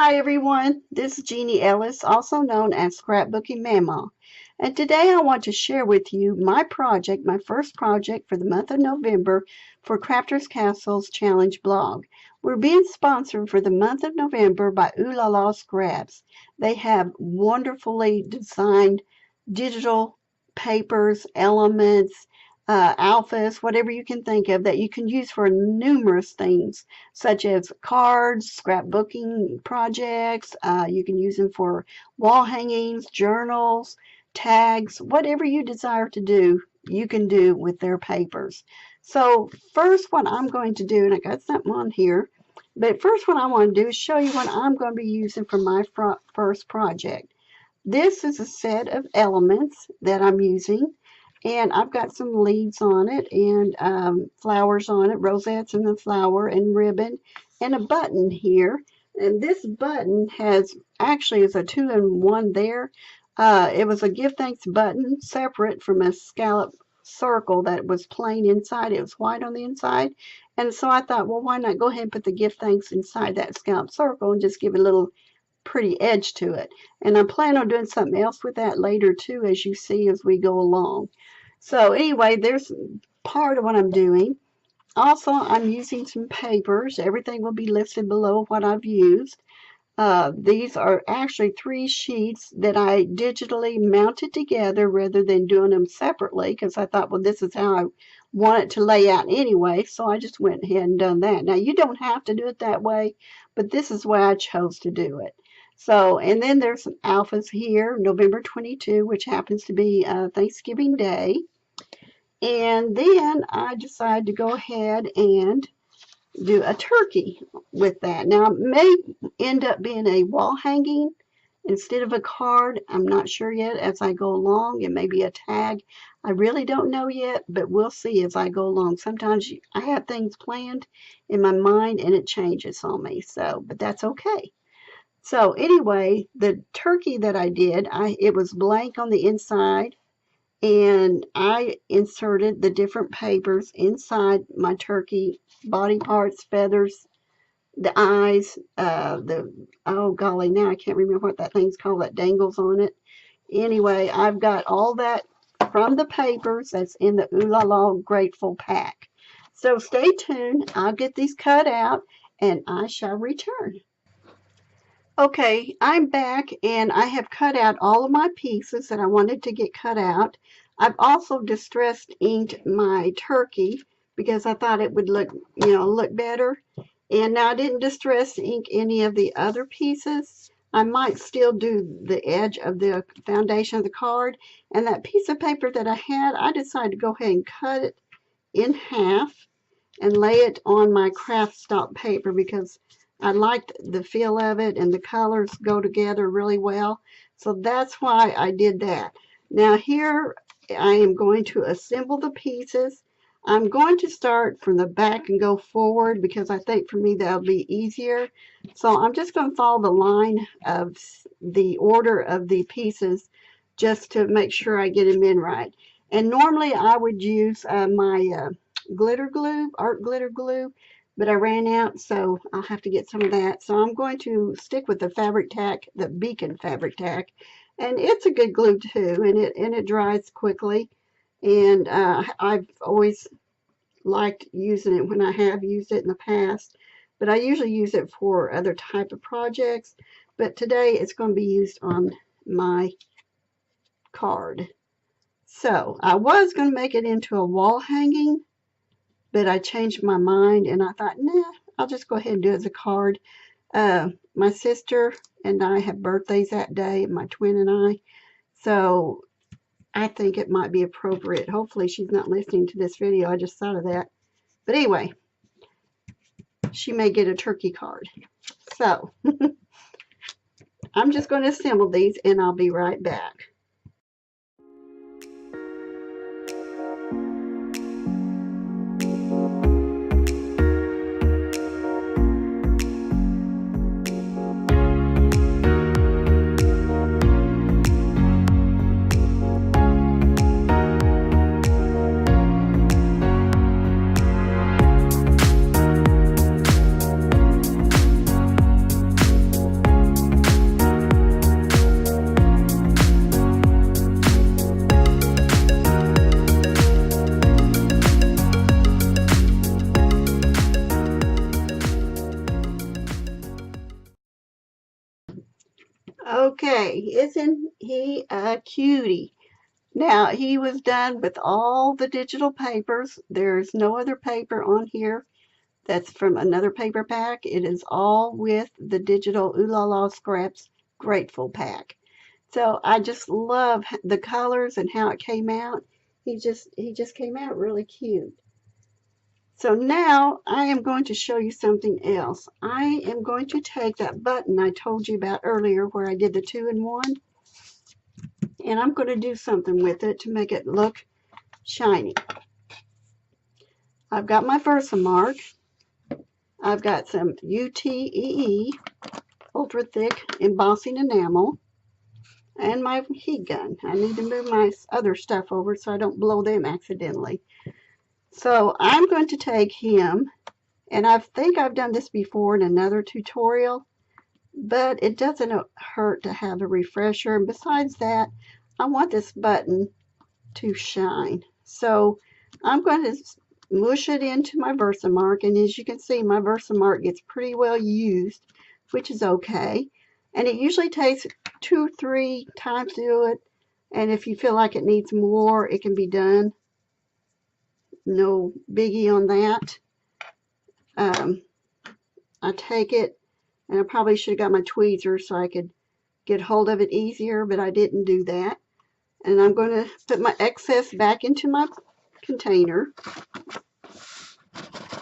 Hi everyone, this is Jeannie Ellis, also known as Scrapbooking Mama. And today I want to share with you my project, my first project for the month of November for Crafters Castle's Challenge blog. We're being sponsored for the month of November by Oohlala Scraps. They have wonderfully designed digital papers, elements, alphas, whatever you can think of that you can use for numerous things such as cards, scrapbooking projects. You can use them for wall hangings, journals, tags, whatever you desire to do, you can do with their papers. So first what I'm going to do, and I got something on here, but first what I want to do is show you what I'm going to be using for my first project. This is a set of elements that I'm using, and I've got some leaves on it and flowers on it, rosettes and the flower and ribbon and a button here. And this button has actually is a two-in-one there. It was a give thanks button separate from a scallop circle that was plain inside. It was white on the inside. And so I thought, well, why not go ahead and put the give thanks inside that scallop circle and just give it a little pretty edge to it. And I plan on doing something else with that later too, as you see as we go along. So anyway, there's part of what I'm doing. Also, I'm using some papers. Everything will be listed below what I've used. These are actually 3 sheets that I digitally mounted together rather than doing them separately because I thought, well, this is how I want it to lay out anyway. So I just went ahead and done that. Now, you don't have to do it that way, but this is the way I chose to do it. So, and then there's some alphas here, November 22, which happens to be Thanksgiving Day. And then I decided to go ahead and do a turkey with that. Now, it may end up being a wall hanging instead of a card. I'm not sure yet as I go along. It may be a tag. I really don't know yet, but we'll see as I go along. Sometimes I have things planned in my mind and it changes on me. So, but that's okay. So anyway, the turkey that I did, it was blank on the inside, and I inserted the different papers inside my turkey, body parts, feathers, the eyes, oh golly, now I can't remember what that thing's called that dangles on it. Anyway, I've got all that from the papers that's in the Oohlala Grateful Pack. So stay tuned. I'll get these cut out and I shall return. Okay, I'm back and I have cut out all of my pieces that I wanted to get cut out. I've also distressed inked my turkey because I thought it would look better. And now I didn't distress ink any of the other pieces. I might still do the edge of the foundation of the card. And that piece of paper that I had, I decided to go ahead and cut it in half and lay it on my craft stock paper because I liked the feel of it and the colors go together really well. So that's why I did that. Now here I am going to assemble the pieces. I'm going to start from the back and go forward because I think for me that'll be easier. So I'm just going to follow the line of the order of the pieces just to make sure I get them in right. And normally I would use my glitter glue, art glitter glue, but I ran out, so I'll have to get some of that. So I'm going to stick with the fabric tack, the Beacon fabric tack, and it's a good glue too, and it dries quickly. And I've always liked using it when I have used it in the past, but I usually use it for other type of projects. But today it's going to be used on my card. So I was going to make it into a wall hanging, but I changed my mind and I thought, nah, I'll just go ahead and do it as a card. My sister and I have birthdays that day, my twin and I. So I think it might be appropriate. Hopefully she's not listening to this video. I just thought of that. But anyway, she may get a turkey card. So I'm just going to assemble these and I'll be right back. Okay, isn't he a cutie? Now, he was done with all the digital papers. There's no other paper on here that's from another paper pack. It is all with the digital Oohlala Scraps Grateful Pack. So I just love the colors and how it came out. He just came out really cute. So now I am going to show you something else. I am going to take that button I told you about earlier where I did the 2-in-1, and I'm going to do something with it to make it look shiny. I've got my Versamark. I've got some UTEE ultra thick embossing enamel and my heat gun. I need to move my other stuff over so I don't blow them accidentally. So I'm going to take him, and I think I've done this before in another tutorial, but it doesn't hurt to have a refresher. And besides that, I want this button to shine. So I'm going to mush it into my Versamark, and as you can see, my Versamark gets pretty well used, which is okay. And it usually takes 2-3 times to do it, and if you feel like it needs more, it can be done. No biggie on that. I take it, and I probably should have got my tweezers so I could get hold of it easier, but I didn't do that. And I'm going to put my excess back into my container.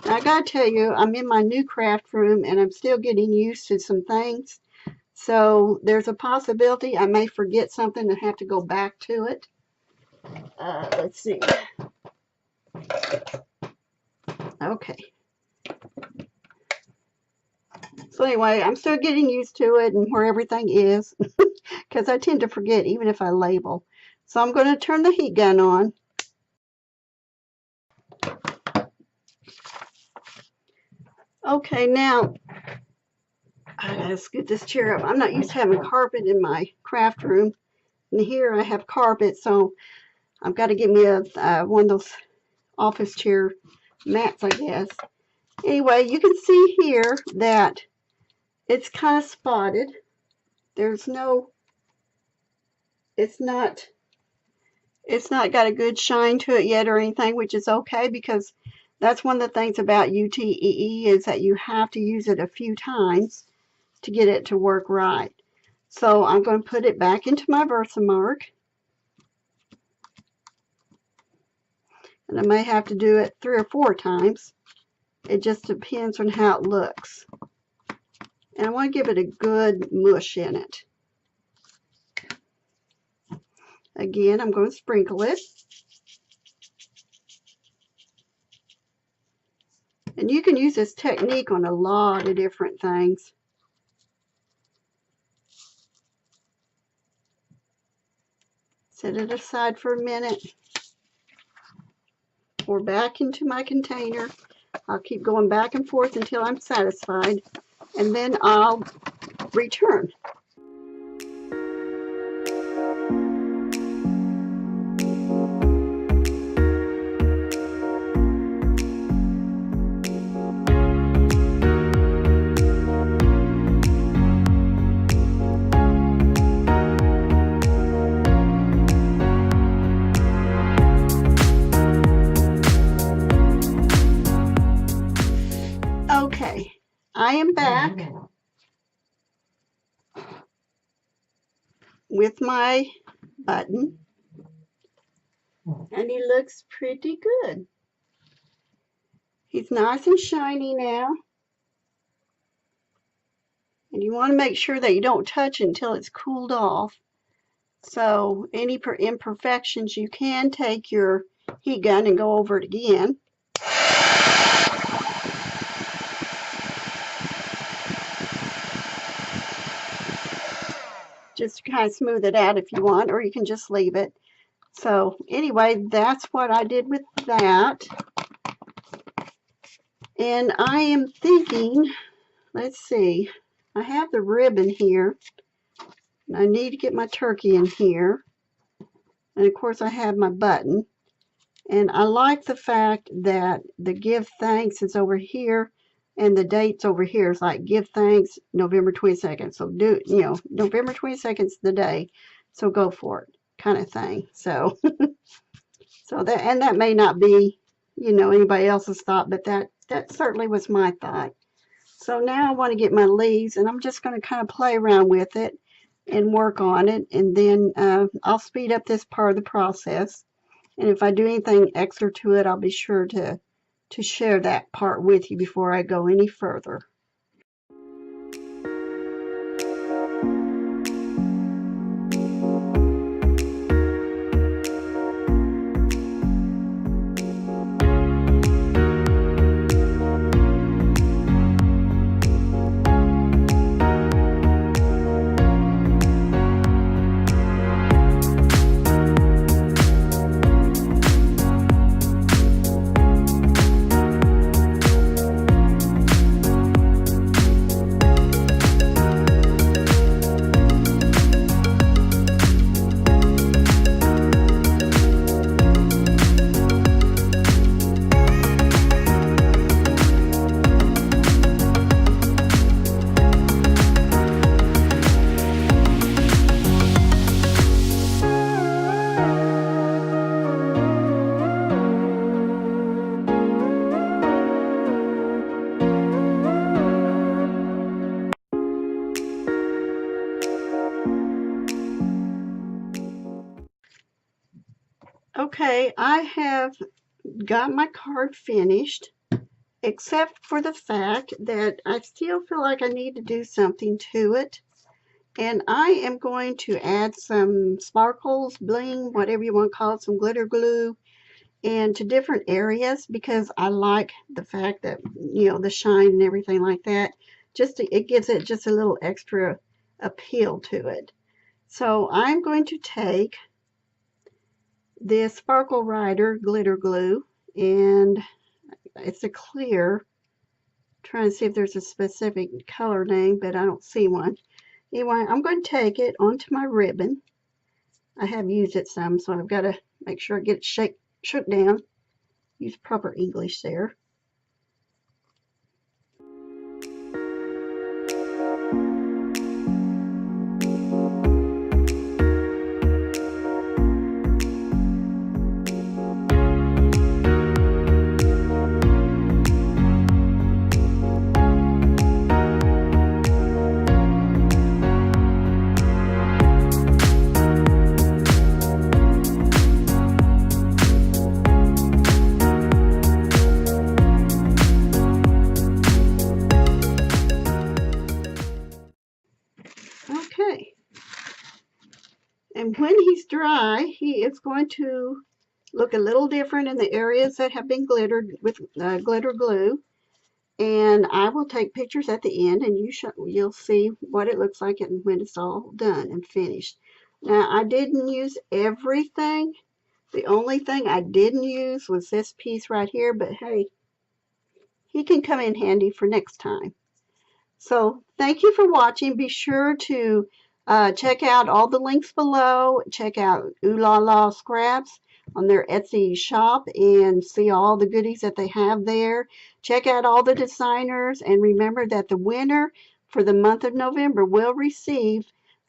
Now, I gotta tell you, I'm in my new craft room and I'm still getting used to some things. So there's a possibility I may forget something and have to go back to it. Let's see. Okay. So anyway, I'm still getting used to it and where everything is because I tend to forget even if I label. So I'm going to turn the heat gun on. Okay, now I gotta scoot this chair up. I'm not used to having carpet in my craft room, and here I have carpet, so I've got to get me one of those office chair mats, I guess. Anyway, you can see here that it's kind of spotted. There's no, it's not got a good shine to it yet or anything, which is okay because that's one of the things about UTEE is that you have to use it a few times to get it to work right. So I'm going to put it back into my Versamark. And I may have to do it 3 or 4 times. It just depends on how it looks. And I want to give it a good mush in it. Again, I'm going to sprinkle it. And you can use this technique on a lot of different things. Set it aside for a minute. Pour back into my container. I'll keep going back and forth until I'm satisfied. And then I'll return. Okay, I am back with my button, and he looks pretty good. He's nice and shiny now, and you want to make sure that you don't touch it until it's cooled off. So any imperfections, you can take your heat gun and go over it again. Just to kind of smooth it out if you want, or you can just leave it. So anyway, that's what I did with that. And I am thinking, let's see, I have the ribbon here. I need to get my turkey in here. And of course I have my button. And I like the fact that the give thanks is over here And the dates over here is like give thanks November 22nd. So do, November 22nd is the day. So go for it kind of thing. So, that may not be, anybody else's thought, but that certainly was my thought. So now I want to get my leaves, and I'm just going to kind of play around with it and work on it. And then I'll speed up this part of the process. And if I do anything extra to it, I'll be sure to share that part with you before I go any further. Okay, I have got my card finished, except for the fact that I still feel like I need to do something to it. And I am going to add some sparkles, bling, whatever you want to call it, some glitter glue, and to different areas because I like the fact that, the shine and everything like that. It gives it just a little extra appeal to it. So I'm going to take this Sparkle Rider glitter glue, and it's a clear. Trying to see if there's a specific color name, but I don't see one. Anyway, I'm going to take it onto my ribbon. I have used it some, so I've got to make sure I get it shook down. Use proper English there. Okay. And when he's dry, he is going to look a little different in the areas that have been glittered with glitter glue. And I will take pictures at the end, and you'll see what it looks like and when it's all done and finished. Now, I didn't use everything. The only thing I didn't use was this piece right here, but hey, he can come in handy for next time. So thank you for watching. Be sure to check out all the links below. Check out Oohlala Scraps on their Etsy shop and see all the goodies that they have there. Check out all the designers, and remember that the winner for the month of November will receive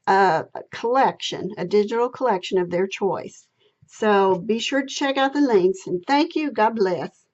a collection, a digital collection of their choice. So be sure to check out the links, and thank you. God bless.